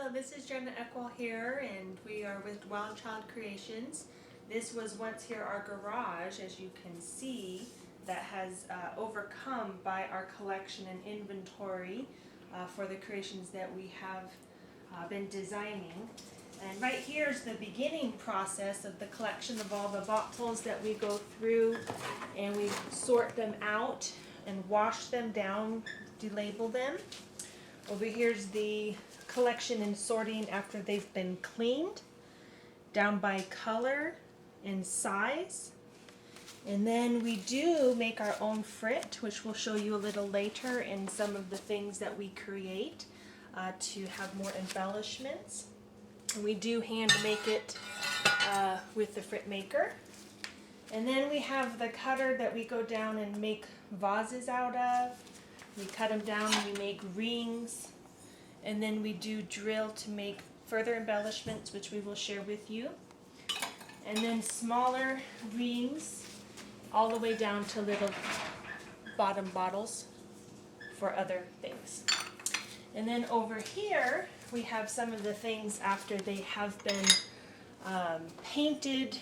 Hello, this is Jenna Eckwell here, and we are with Wild Child Creations. This was once here our garage, as you can see, that has overcome by our collection and inventory for the creations that we have been designing. And right here is the beginning process of the collection of all the bottles that we go through, and we sort them out and wash them down, delabel them. Over here's the collection and sorting after they've been cleaned, down by color and size. And then we do make our own frit, which we'll show you a little later, in some of the things that we create to have more embellishments. And we do hand make it with the frit maker. And then we have the cutter that we go down and make vases out of. We cut them down and we make rings. And then we do drill to make further embellishments, which we will share with you. And then smaller rings all the way down to little bottom bottles for other things. And then over here we have some of the things after they have been painted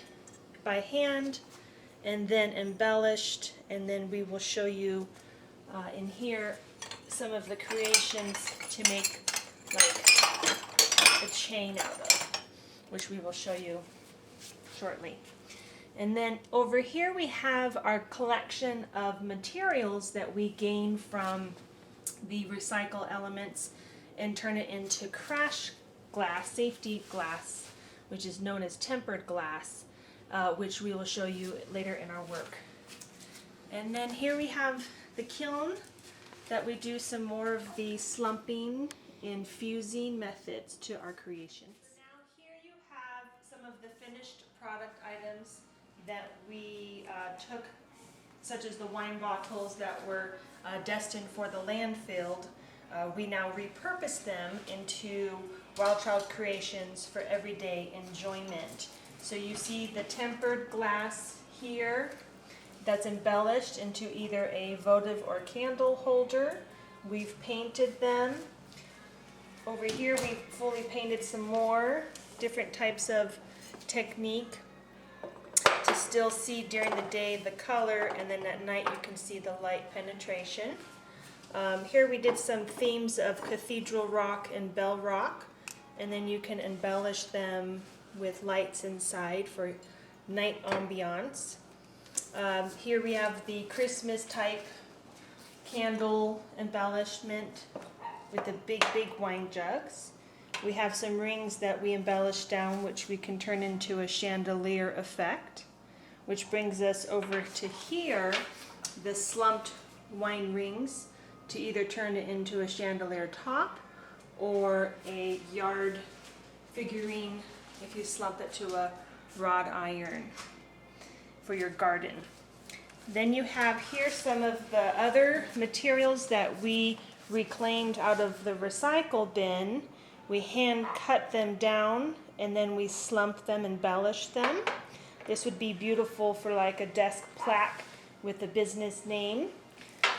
by hand and then embellished, and then we will show you in here some of the creations to make like a chain out of, which we will show you shortly. And then over here we have our collection of materials that we gain from the recycle elements and turn it into crash glass, safety glass, which is known as tempered glass, which we will show you later in our work. And then here we have the kiln that we do some more of the slumping and fusing methods to our creations. So now here you have some of the finished product items that we took, such as the wine bottles that were destined for the landfill. We now repurpose them into Wild Child Creations for everyday enjoyment. So you see the tempered glass here that's embellished into either a votive or candle holder. We've painted them. Over here we've fully painted some more different types of technique to still see during the day the color, and then at night you can see the light penetration. Here we did some themes of cathedral rock and bell rock, and then you can embellish them with lights inside for night ambiance. Here we have the Christmas type candle embellishment with the big wine jugs. We have some rings that we embellish down, which we can turn into a chandelier effect, which brings us over to here, the slumped wine rings, to either turn it into a chandelier top or a yard figurine if you slump it to a wrought iron for your garden. Then you have here some of the other materials that we reclaimed out of the recycle bin. We hand cut them down and then we slump them, embellish them. This would be beautiful for like a desk plaque with a business name.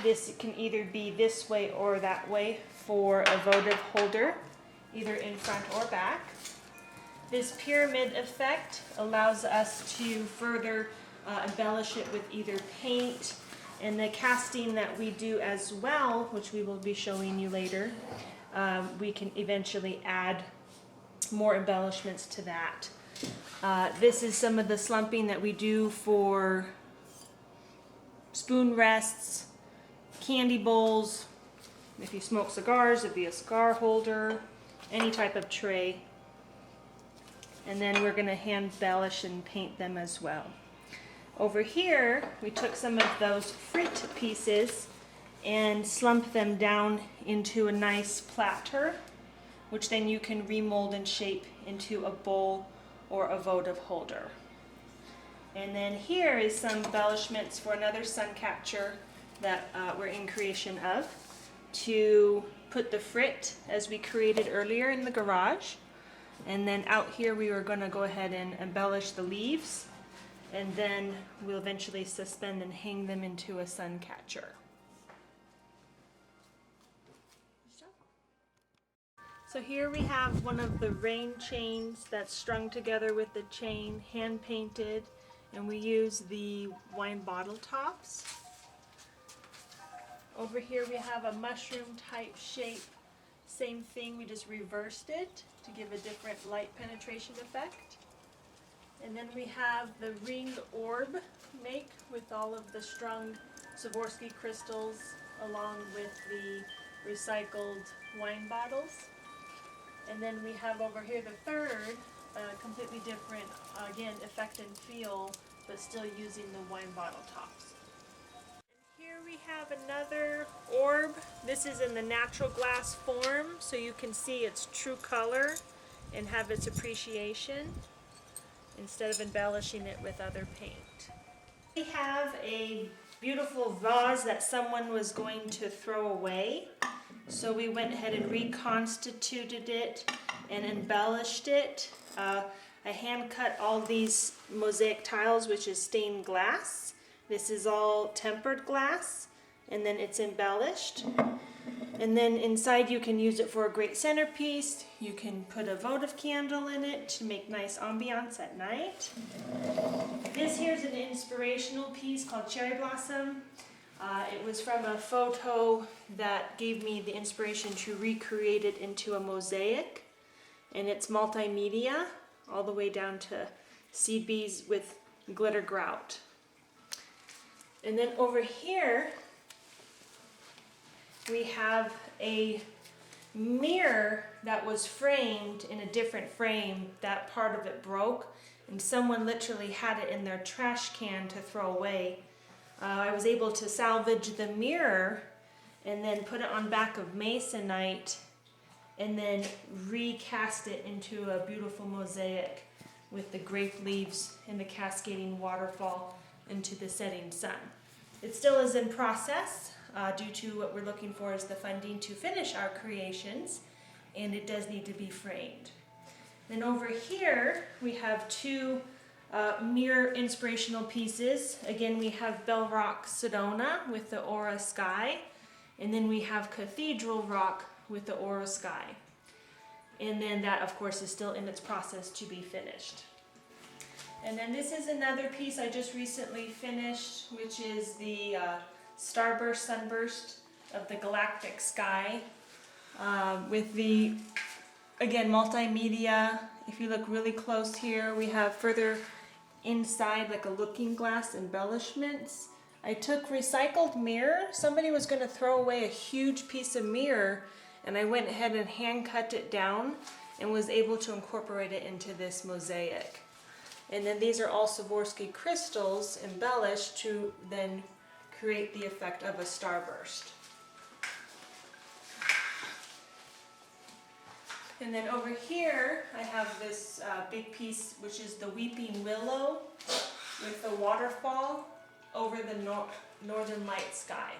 This can either be this way or that way for a votive holder, either in front or back. This pyramid effect allows us to further embellish it with either paint, and the casting that we do as well, which we will be showing you later, we can eventually add more embellishments to that. This is some of the slumping that we do for spoon rests, candy bowls. If you smoke cigars, it'd be a cigar holder, any type of tray. And then we're going to hand embellish and paint them as well. Over here, we took some of those frit pieces and slumped them down into a nice platter, which then you can remold and shape into a bowl or a votive holder. And then here is some embellishments for another sun catcher that we're in creation of, to put the frit as we created earlier in the garage. And then out here we were going to go ahead and embellish the leaves, and then we'll eventually suspend and hang them into a sun catcher. So here we have one of the rain chains that's strung together with the chain, hand painted, and we use the wine bottle tops. Over here we have a mushroom type shape. Same thing, we just reversed it to give a different light penetration effect. And then we have the ring orb make with all of the strung Swarovski crystals along with the recycled wine bottles. And then we have over here the third, completely different, again, effect and feel, but still using the wine bottle tops. And here we have another orb. This is in the natural glass form, so you can see its true color and have its appreciation instead of embellishing it with other paint. We have a beautiful vase that someone was going to throw away. So we went ahead and reconstituted it and embellished it. I hand cut all these mosaic tiles, which is stained glass. This is all tempered glass, and then it's embellished. And then inside you can use it for a great centerpiece. You can put a votive candle in it to make nice ambiance at night. This here's an inspirational piece called Cherry Blossom. It was from a photo that gave me the inspiration to recreate it into a mosaic. And it's multimedia, all the way down to seed beads with glitter grout. And then over here, we have a mirror that was framed in a different frame. That part of it broke, and someone literally had it in their trash can to throw away. I was able to salvage the mirror and then put it on back of masonite and then recast it into a beautiful mosaic with the grape leaves and the cascading waterfall into the setting sun. It still is in process due to what we're looking for is the funding to finish our creations, and it does need to be framed. Then over here we have two mirror inspirational pieces. Again, we have Bell Rock Sedona with the Aura Sky, and then we have Cathedral Rock with the Aura Sky. And then that, of course, is still in its process to be finished. And then this is another piece I just recently finished, which is the Starburst Sunburst of the Galactic Sky with the, again, multimedia. If you look really close here, we have further inside like a looking glass embellishments. I took recycled mirror. Somebody was going to throw away a huge piece of mirror, and I went ahead and hand cut it down and was able to incorporate it into this mosaic. And then these are all Swarovski crystals embellished to then create the effect of a starburst. And then over here, I have this big piece, which is the Weeping Willow with the waterfall over the northern light sky.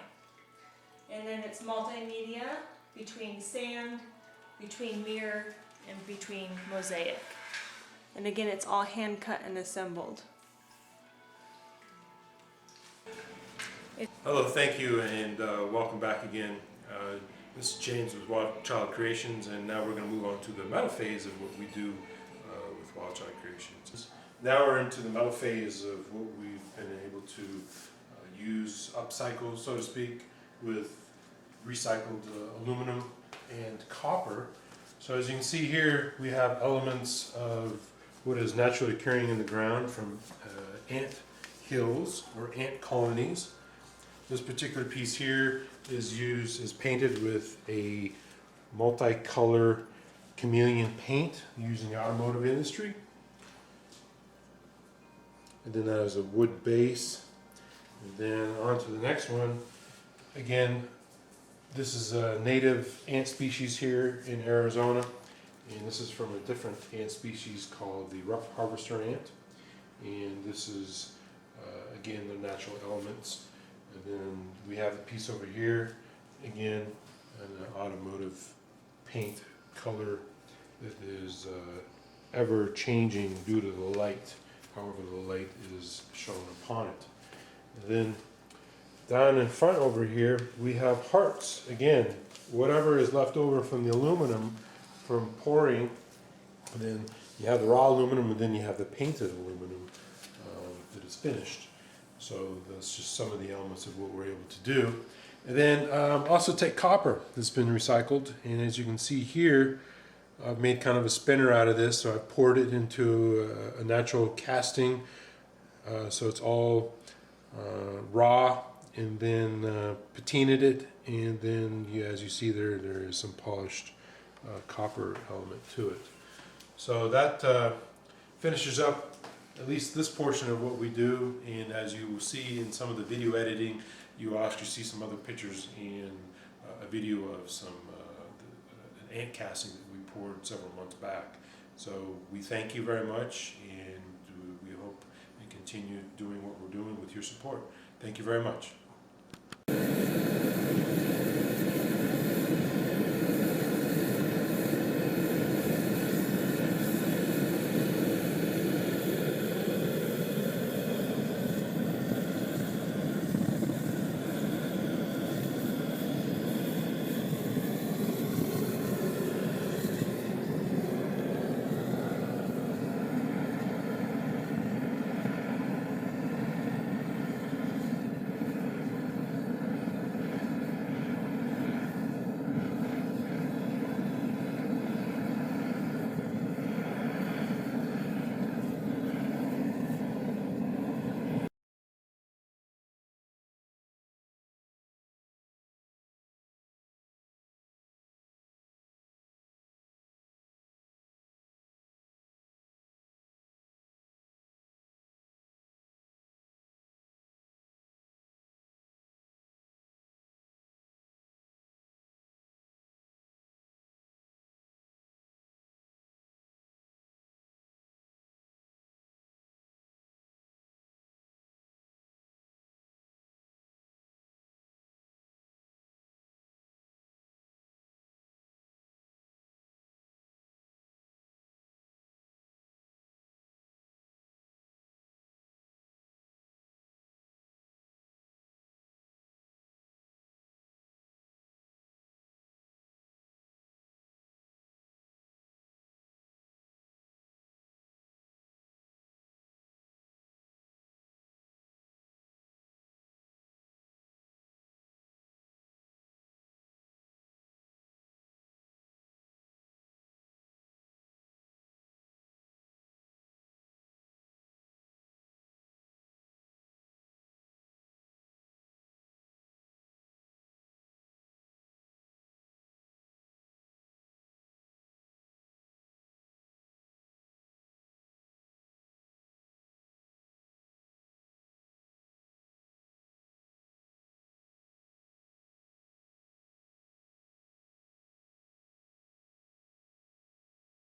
And then it's multimedia between sand, between mirror, and between mosaic. And again, it's all hand cut and assembled. Hello, thank you, and welcome back again. This is James with Wild Child Creations, and now we're going to move on to the metal phase of what we do with Wild Child Creations. Now we're into the metal phase of what we've been able to use, upcycle, so to speak, with recycled aluminum and copper. So as you can see here, we have elements of what is naturally occurring in the ground from ant hills or ant colonies. This particular piece here is painted with a multicolor chameleon paint using the automotive industry. And then that is a wood base. And then on to the next one. Again, this is a native ant species here in Arizona. And this is from a different ant species called the rough harvester ant. And this is, again, the natural elements. And then we have a piece over here, again, an automotive paint color that is ever changing due to the light, however the light is shown upon it. And then down in front over here, we have hearts. Again, whatever is left over from the aluminum from pouring. And then you have the raw aluminum, and then you have the painted aluminum that is finished. So that's just some of the elements of what we're able to do. And then also take copper that's been recycled, and as you can see here, I've made kind of a spinner out of this. So I've poured it into a natural casting, so it's all raw, and then patinaed it, and then as you see there is some polished copper element to it. So that finishes up at least this portion of what we do, and as you will see in some of the video editing, you will actually see some other pictures in a video of some an ant casting that we poured several months back. So we thank you very much, and we hope and continue doing what we're doing with your support. Thank you very much.